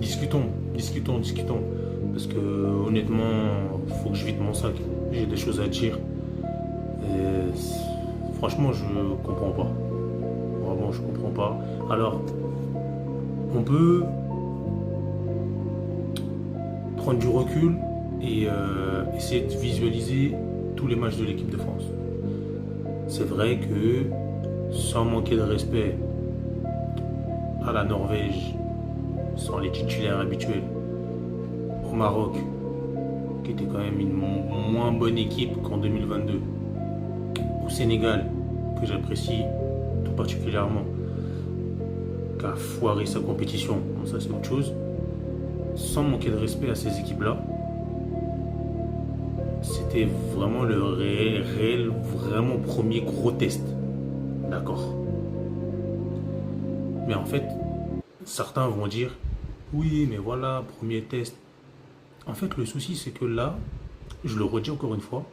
Discutons, discutons, discutons. Parce que honnêtement, faut que je vide mon sac. J'ai des choses à dire. Et franchement, je comprends pas. Vraiment, je comprends pas. Alors, on peut prendre du recul et essayer de visualiser tous les matchs de l'équipe de France. C'est vrai que, sans manquer de respect à la Norvège, sans les titulaires habituels, au Maroc, qui était quand même une moins bonne équipe qu'en 2022, au Sénégal, que j'apprécie tout particulièrement, qui a foiré sa compétition, bon, ça c'est autre chose, sans manquer de respect à ces équipes-là, c'était vraiment le réel, vraiment premier gros test. D'accord. Mais en fait, certains vont dire, oui, mais voilà, premier test. En fait, le souci, c'est que là, je le redis encore une fois,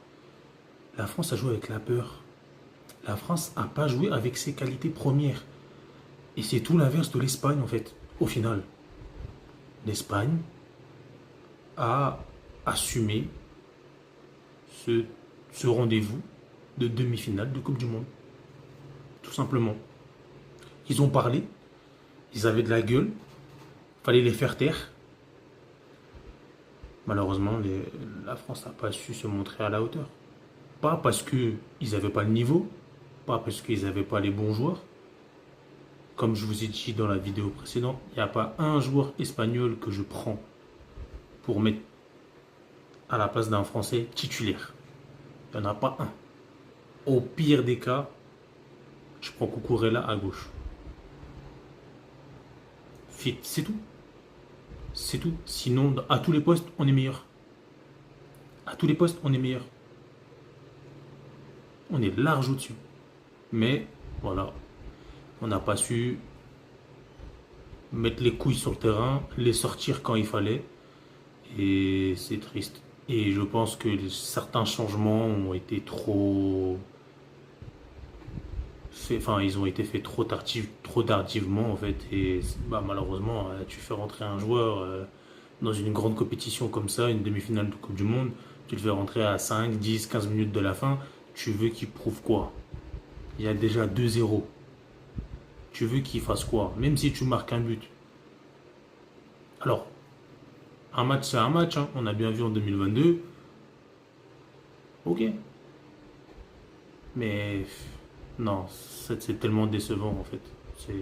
la France a joué avec la peur. La France n'a pas joué avec ses qualités premières. Et c'est tout l'inverse de l'Espagne, en fait, au final. L'Espagne a assumé ce, ce rendez-vous de demi-finale de Coupe du Monde. Tout simplement. Ils ont parlé, ils avaient de la gueule, fallait les faire taire. Malheureusement, la France n'a pas su se montrer à la hauteur. Pas parce qu'ils n'avaient pas le niveau, pas parce qu'ils n'avaient pas les bons joueurs. Comme je vous ai dit dans la vidéo précédente, il n'y a pas un joueur espagnol que je prends pour mettre à la place d'un Français titulaire. Il n'y en a pas un. Au pire des cas, je prends Cucurella à gauche. C'est tout. C'est tout. Sinon, à tous les postes, on est meilleur. À tous les postes, on est meilleur. On est large au-dessus. Mais, voilà, on n'a pas su mettre les couilles sur le terrain, les sortir quand il fallait. Et c'est triste. Et je pense que certains changements ont été trop... Enfin, ils ont été faits trop tardivement, en fait. Et bah, malheureusement, tu fais rentrer un joueur dans une grande compétition comme ça, une demi-finale de Coupe du Monde, tu le fais rentrer à 5, 10, 15 minutes de la fin, tu veux qu'il prouve quoi? Il y a déjà 2-0. Tu veux qu'il fasse quoi? Même si tu marques un but. Alors, un match, c'est un match, hein. On a bien vu en 2022. Ok. Mais non, c'est tellement décevant en fait. C'est